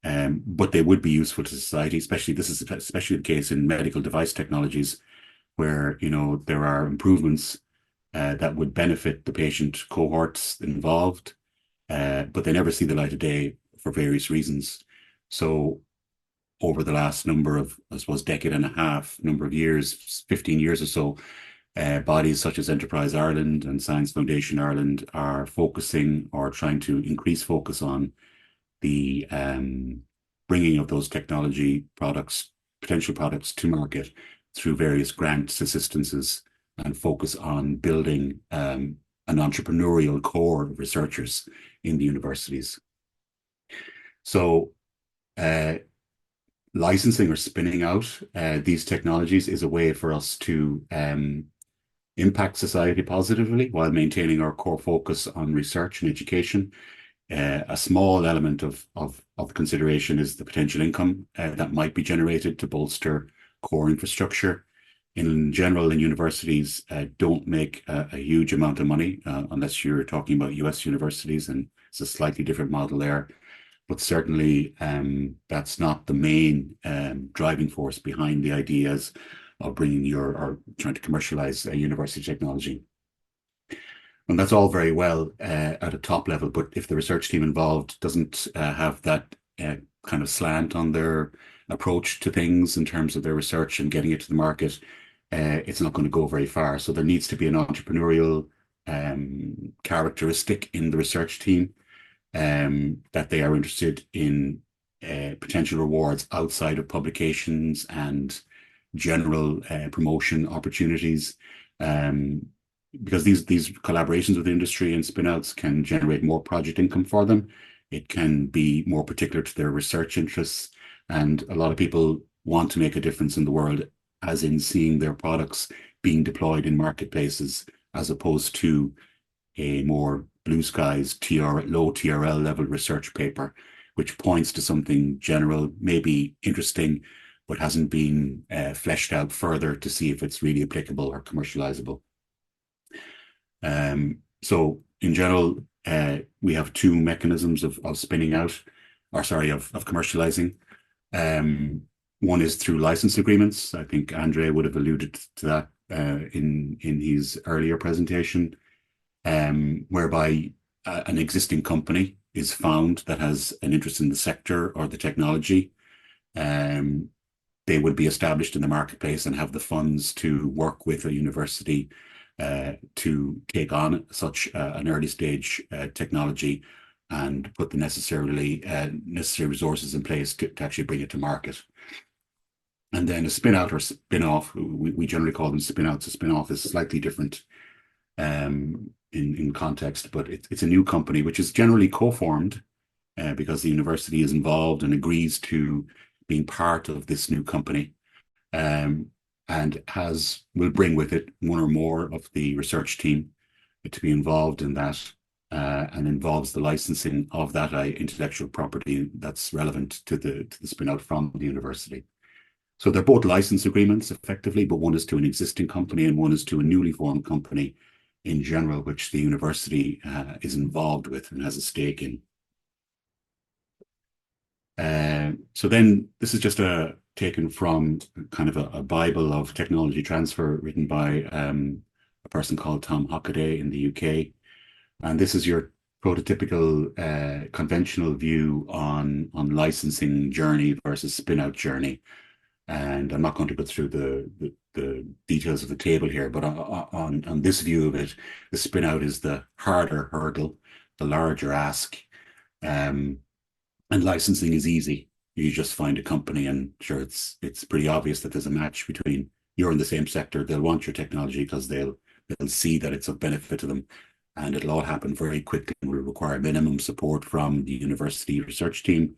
but they would be useful to society. This is especially the case in medical device technologies, where, you know, there are improvements that would benefit the patient cohorts involved, but they never see the light of day for various reasons. So over the last number of, I suppose, decade and a half, number of years, 15 years or so, bodies such as Enterprise Ireland and Science Foundation Ireland are focusing or trying to increase focus on the bringing of those technology products, potential products to market through various grants, assistances, and focus on building an entrepreneurial core of researchers in the universities. So licensing or spinning out these technologies is a way for us to impact society positively while maintaining our core focus on research and education. A small element of consideration is the potential income that might be generated to bolster core infrastructure. In general, in universities don't make a huge amount of money unless you're talking about US universities, and it's a slightly different model there. But certainly that's not the main driving force behind the ideas of bringing or trying to commercialize university technology. And that's all very well at a top level, but if the research team involved doesn't have that kind of slant on their approach to things in terms of their research and getting it to the market, it's not going to go very far. So there needs to be an entrepreneurial characteristic in the research team, that they are interested in potential rewards outside of publications and general promotion opportunities. Because these collaborations with industry and spinouts can generate more project income for them. It can be more particular to their research interests. And a lot of people want to make a difference in the world, as in seeing their products being deployed in marketplaces, as opposed to a more blue skies low TRL level research paper, which points to something general, maybe interesting, but hasn't been fleshed out further to see if it's really applicable or commercializable. So in general, we have two mechanisms of spinning out, or sorry, of commercializing. One is through license agreements. I think Andrea would have alluded to that in his earlier presentation, whereby an existing company is found that has an interest in the sector or the technology. They would be established in the marketplace and have the funds to work with a university to take on such an early stage technology and put the necessary resources in place to actually bring it to market. And then a spin out or spin off, we generally call them spin outs. A spin off is slightly different in context, but it's a new company which is generally co-formed because the university is involved and agrees to being part of this new company. And will bring with it one or more of the research team to be involved in that, and involves the licensing of that intellectual property that's relevant to the spin out from the university. So they're both license agreements effectively, but one is to an existing company and one is to a newly formed company in general, which the university is involved with and has a stake in. So then this is just taken from kind of a Bible of technology transfer written by a person called Tom Hockaday in the UK. And this is your prototypical conventional view on licensing journey versus spin-out journey. And I'm not going to go through the details of the table here, but on this view of it, the spin-out is the harder hurdle, the larger ask. And licensing is easy. You just find a company and sure, it's pretty obvious that there's a match between you're in the same sector. They'll want your technology because they'll see that it's of benefit to them, and it'll all happen very quickly and will require minimum support from the university research team.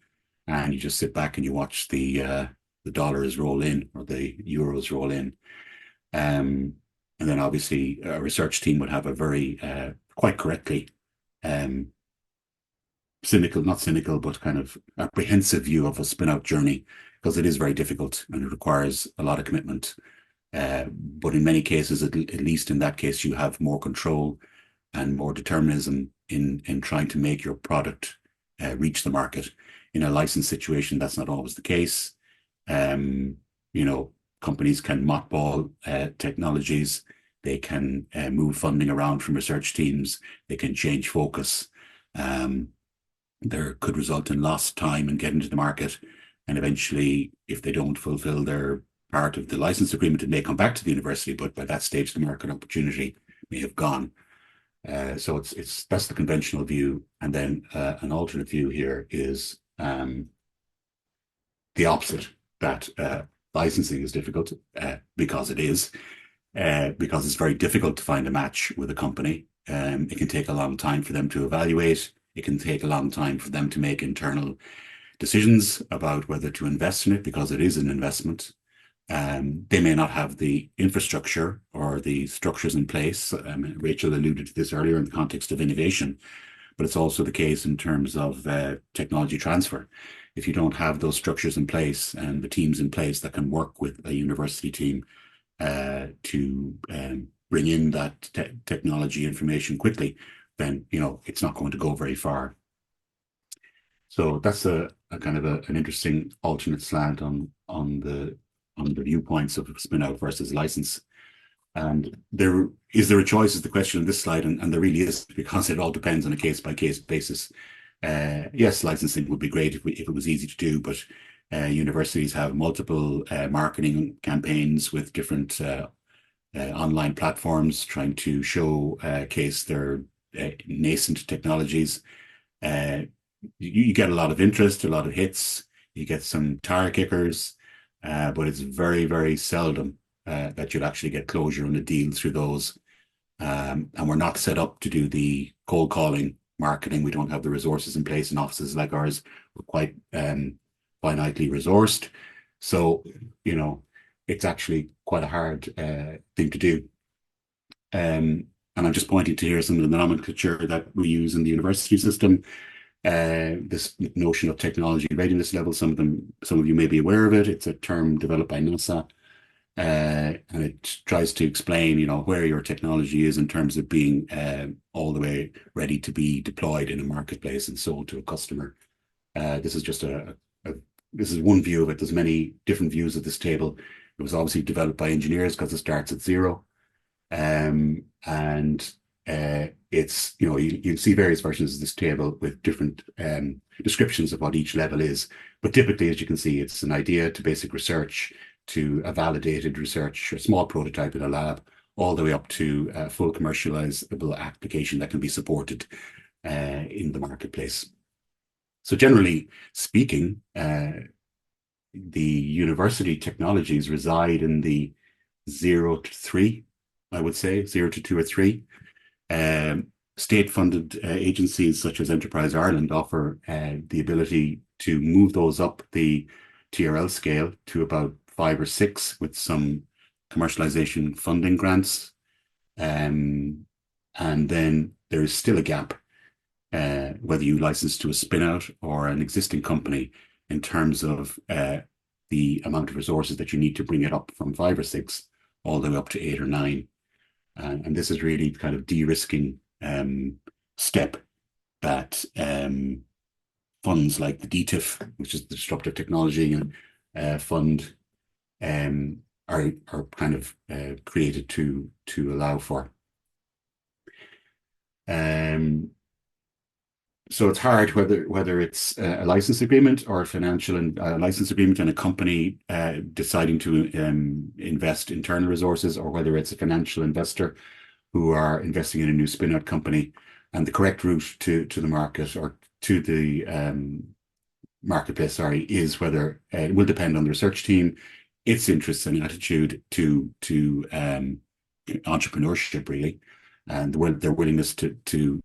And you just sit back and you watch the dollars roll in or the euros roll in. And then obviously a research team would have a very, quite correctly, not cynical, but kind of apprehensive view of a spin-out journey, because it is very difficult and it requires a lot of commitment. But in many cases, at least in that case, you have more control and more determinism in trying to make your product reach the market. In a license situation, that's not always the case. You know, companies can mothball technologies. They can move funding around from research teams. They can change focus. There could result in lost time in getting to the market. And eventually, if they don't fulfill their part of the license agreement, it may come back to the university, but by that stage, the market opportunity may have gone. So that's the conventional view. And then an alternate view here is the opposite, that licensing is difficult because it is, because it's very difficult to find a match with a company. It can take a long time for them to evaluate. It can take a long time for them to make internal decisions about whether to invest in it, because it is an investment. They may not have the infrastructure or the structures in place. Rachel alluded to this earlier in the context of innovation, but it's also the case in terms of technology transfer. If you don't have those structures in place and the teams in place that can work with a university team to bring in that technology information quickly, then it's not going to go very far. So that's a kind of an interesting alternate slant on the viewpoints of spin out versus license. And is there a choice is the question on this slide, and there really is, because it all depends on a case-by-case basis. Yes, licensing would be great if it was easy to do, but universities have multiple marketing campaigns with different online platforms trying to showcase their nascent technologies. You get a lot of interest, a lot of hits, you get some tire kickers, but it's very, very seldom that you'll actually get closure on a deal through those. And we're not set up to do the cold calling marketing. We don't have the resources in place in offices like ours. We're quite finitely resourced. So, it's actually quite a hard thing to do. And I'm just pointing to here some of the nomenclature that we use in the university system. This notion of technology readiness level, some of you may be aware of it. It's a term developed by NASA, and it tries to explain, where your technology is in terms of being all the way ready to be deployed in a marketplace and sold to a customer. This is just this is one view of it. There's many different views of this table. It was obviously developed by engineers because it starts at 0. It's, you'll see various versions of this table with different descriptions of what each level is. But typically, as you can see, it's an idea to basic research to a validated research, a small prototype in a lab, all the way up to a full commercializable application that can be supported in the marketplace. So generally speaking, the university technologies reside in the 0 to 3, I would say, 0 to 2 or 3. State-funded agencies such as Enterprise Ireland offer the ability to move those up the TRL scale to about 5 or 6 with some commercialization funding grants. And then there is still a gap, whether you license to a spin-out or an existing company, in terms of the amount of resources that you need to bring it up from 5 or 6 all the way up to 8 or 9. And this is really kind of de-risking step that funds like the DTIF, which is the Disruptive Technology Fund, are kind of created to allow for. So it's hard whether it's a license agreement or a financial license agreement and a company deciding to invest internal resources, or whether it's a financial investor who are investing in a new spin-out company. And the correct route to the market, or to the marketplace, is whether it will depend on the research team, its interests and attitude to entrepreneurship, really, and their willingness to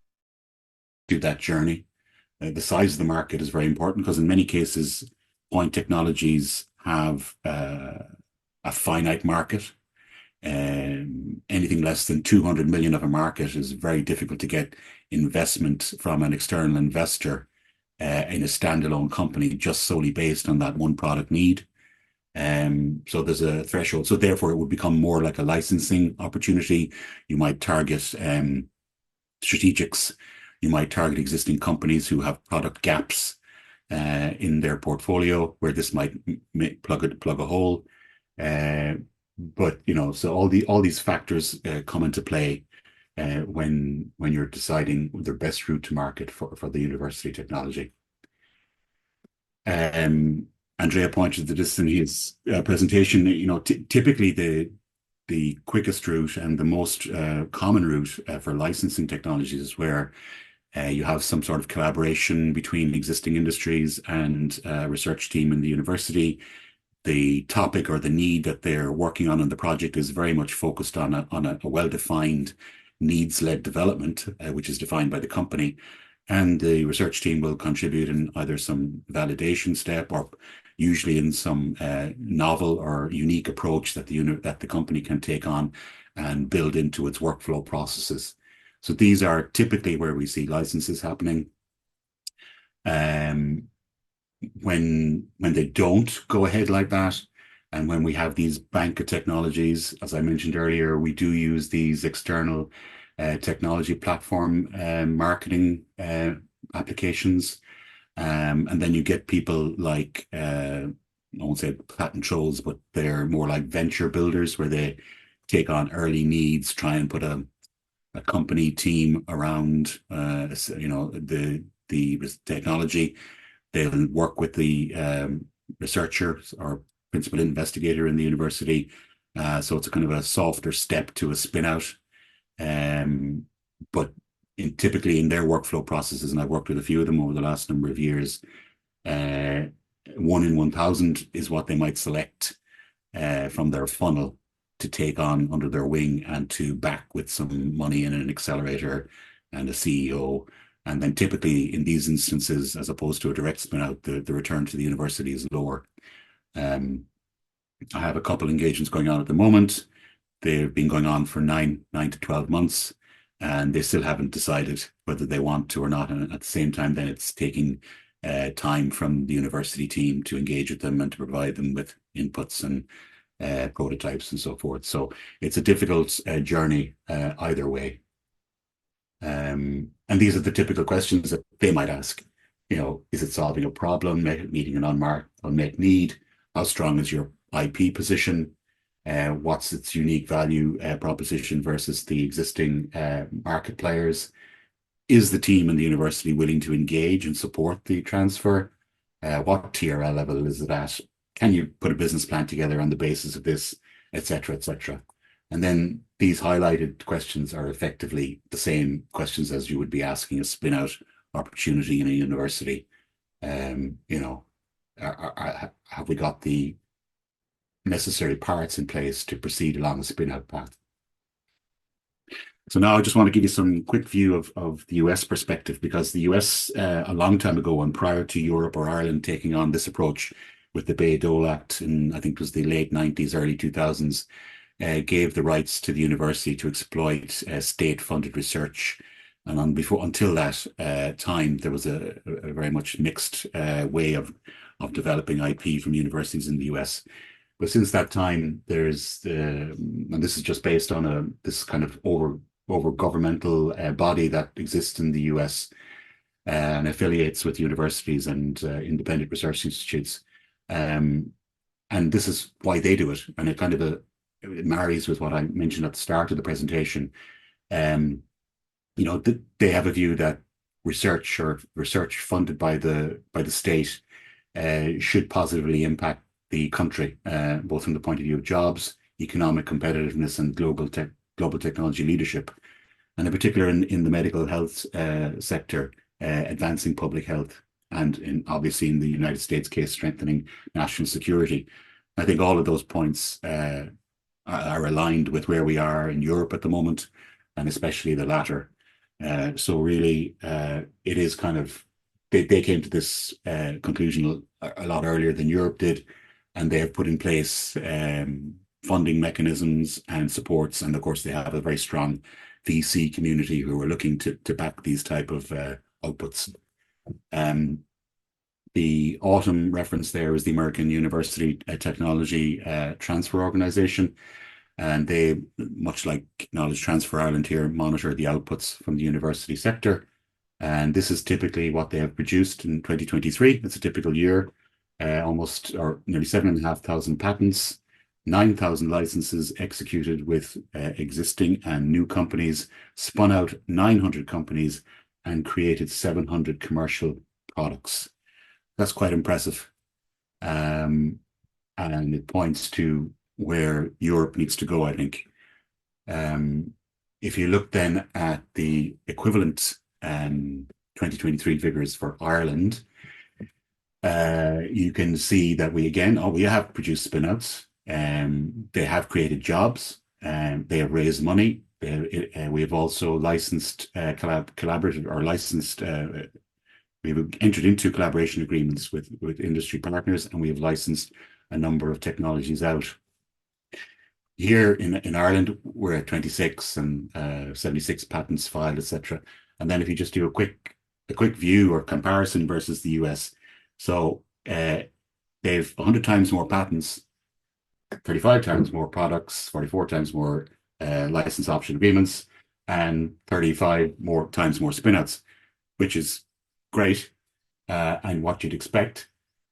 do that journey. The size of the market is very important, because in many cases, point technologies have a finite market. Anything less than 200 million of a market is very difficult to get investment from an external investor in a standalone company just solely based on that one product need. So there's a threshold. So therefore, it would become more like a licensing opportunity. You might target strategics. You might target existing companies who have product gaps in their portfolio, where this might plug a hole. But so all these factors come into play when you're deciding the best route to market for the university technology. Andrea pointed to this in his presentation. Typically the quickest route and the most common route for licensing technologies is where you have some sort of collaboration between existing industries and a research team in the university. The topic or the need that they're working on in the project is very much focused on a well-defined needs-led development, which is defined by the company. And the research team will contribute in either some validation step or usually in some novel or unique approach that the company can take on and build into its workflow processes. So these are typically where we see licenses happening. When they don't go ahead like that, and when we have these bank of technologies, as I mentioned earlier, we do use these external technology platform marketing applications. And then you get people like, I won't say patent trolls, but they're more like venture builders where they take on early needs, try and put a company team around the technology. They'll work with the researcher or principal investigator in the university. So it's a kind of a softer step to a spin out. But typically in their workflow processes, and I've worked with a few of them over the last number of years, 1 in 1,000 is what they might select from their funnel to take on under their wing and to back with some money in an accelerator and a CEO. And then typically in these instances, as opposed to a direct spin out, the return to the university is lower. I have a couple engagements going on at the moment. They've been going on for 9 to 12 months, and they still haven't decided whether they want to or not. And at the same time, then it's taking time from the university team to engage with them and to provide them with inputs and prototypes and so forth. So it's a difficult journey either way. And these are the typical questions that they might ask. Is it solving a problem, meeting an unmet need? How strong is your IP position? What's its unique value proposition versus the existing market players? Is the team in the university willing to engage and support the transfer? What TRL level is it at? Can you put a business plan together on the basis of this, et cetera, et cetera? And then these highlighted questions are effectively the same questions as you would be asking a spin-out opportunity in a university. Have we got the necessary parts in place to proceed along the spin-out path? So now I just want to give you some quick view of the US perspective, because the US a long time ago and prior to Europe or Ireland taking on this approach with the Bayh-Dole Act in, I think it was the late 90s, early 2000s, gave the rights to the university to exploit state-funded research. And until that time, there was a very much mixed way of developing IP from universities in the US. But since that time, there's, and this is just based on this kind of over governmental body that exists in the US and affiliates with universities and independent research institutes. And this is why they do it. And it kind of it marries with what I mentioned at the start of the presentation. They have a view that research funded by the state should positively impact the country, both from the point of view of jobs, economic competitiveness, and global technology leadership, and in particular in the medical health sector, advancing public health, and obviously in the United States case, strengthening national security. I think all of those points are aligned with where we are in Europe at the moment, and especially the latter. So really, it is kind of, they came to this conclusion a lot earlier than Europe did, and they have put in place funding mechanisms and supports. And of course, they have a very strong VC community who are looking to back these type of outputs. The autumn reference there is the American University Technology Transfer Organization. And they, much like Knowledge Transfer Ireland here, monitor the outputs from the university sector. And this is typically what they have produced in 2023. It's a typical year, almost or nearly 7,500 patents, 9,000 licenses executed with existing and new companies, spun out 900 companies, and created 700 commercial products. That's quite impressive. And it points to where Europe needs to go, I think. If you look then at the equivalent 2023 figures for Ireland, you can see that we have produced spinouts. They have created jobs, they have raised money. We have also licensed, collaborated or licensed. We have entered into collaboration agreements with industry partners, and we have licensed a number of technologies out. Here in Ireland, we're at 26 and 76 patents filed, etc. And then if you just do a quick view or comparison versus the US, so they've 100 times more patents, 35 times more products, 44 times more license option agreements, and 35 times more spinouts, which is great and what you'd expect.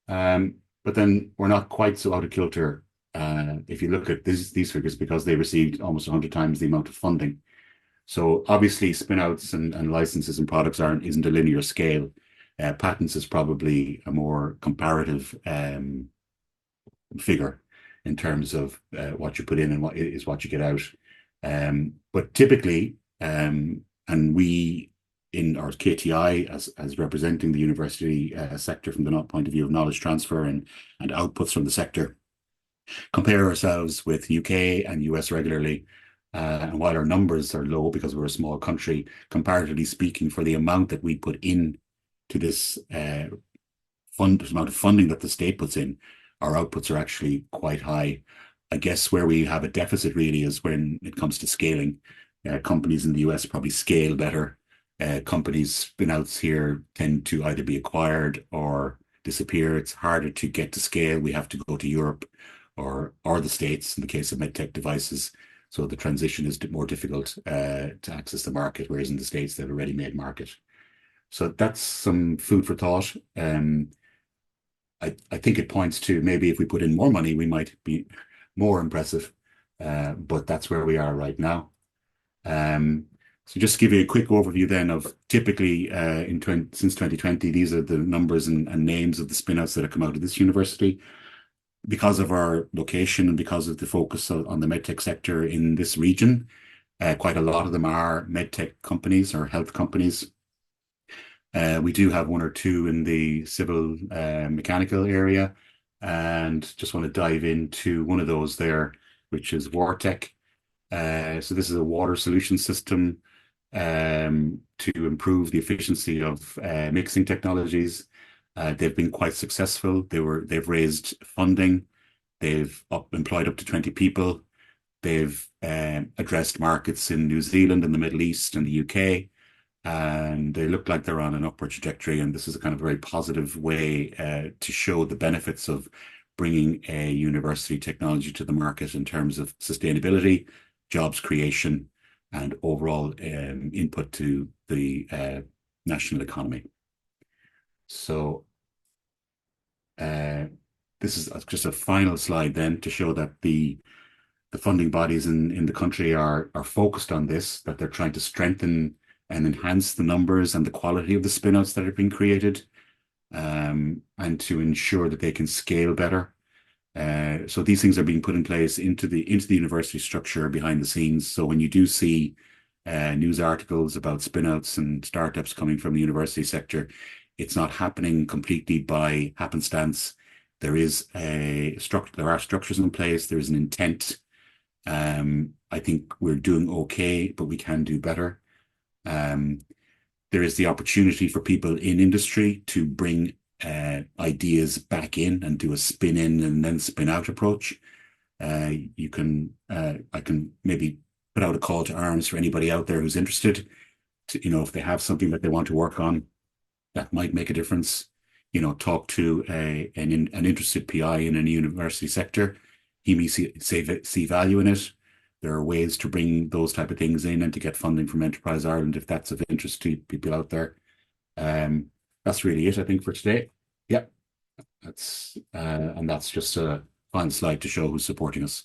But then we're not quite so out of kilter if you look at these figures, because they received almost 100 times the amount of funding. So obviously spinouts and licenses and products isn't a linear scale. Patents is probably a more comparative figure in terms of what you put in and what you get out. But typically, and we in our KTI as representing the university sector from the point of view of knowledge transfer and outputs from the sector, compare ourselves with UK and US regularly. And while our numbers are low because we're a small country, comparatively speaking, for the amount that we put in to this amount of funding that the state puts in, our outputs are actually quite high. I guess where we have a deficit really is when it comes to scaling. Companies in the US probably scale better. Companies spinouts here tend to either be acquired or disappear. It's harder to get to scale. We have to go to Europe or the States in the case of medtech devices. So the transition is more difficult to access the market, whereas in the States they have a ready-made market. So that's some food for thought. I think it points to maybe if we put in more money, we might be more impressive. But that's where we are right now. So just to give you a quick overview then of typically since 2020, these are the numbers and names of the spinouts that have come out of this university. Because of our location and because of the focus on the medtech sector in this region, quite a lot of them are medtech companies or health companies. We do have one or two in the civil mechanical area, and just want to dive into one of those there, which is Wartech. So this is a water solution system to improve the efficiency of mixing technologies. They've been quite successful. They've raised funding. They've employed up to 20 people. They've addressed markets in New Zealand and the Middle East and the UK. And they look like they're on an upward trajectory. And this is a kind of very positive way to show the benefits of bringing a university technology to the market in terms of sustainability, jobs creation, and overall input to the national economy. So this is just a final slide then to show that the funding bodies in the country are focused on this, that they're trying to strengthen and enhance the numbers and the quality of the spinouts that are being created, and to ensure that they can scale better. So these things are being put in place into the university structure behind the scenes. So when you do see news articles about spinouts and startups coming from the university sector, it's not happening completely by happenstance. There are structures in place. There is an intent. I think we're doing okay, but we can do better. There is the opportunity for people in industry to bring ideas back in and do a spin in and then spin out approach. I can maybe put out a call to arms for anybody out there who's interested to, if they have something that they want to work on that might make a difference, talk to an interested PI in a university sector. He may see value in it. There are ways to bring those type of things in and to get funding from Enterprise Ireland if that's of interest to people out there. That's really it, I think, for today. Yeah, that's just a final slide to show who's supporting us.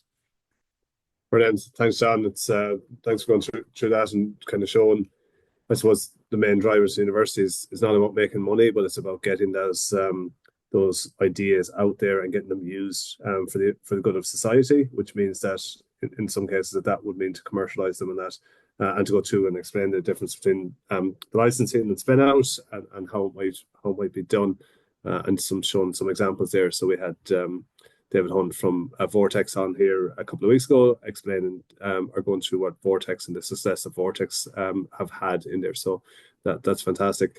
Brilliant. Thanks, John. It's thanks for going through that and kind of showing, I suppose, the main drivers of universities is not about making money, but it's about getting those ideas out there and getting them used for the good of society, which means that in some cases that would mean to commercialize them, and that and to go through and explain the difference between the licensing and spin out and how it might be done, and showing some examples there. So we had David Hunt from Vortex on here a couple of weeks ago, explaining or going through what Vortex and the success of Vortex have had in there. So that's fantastic.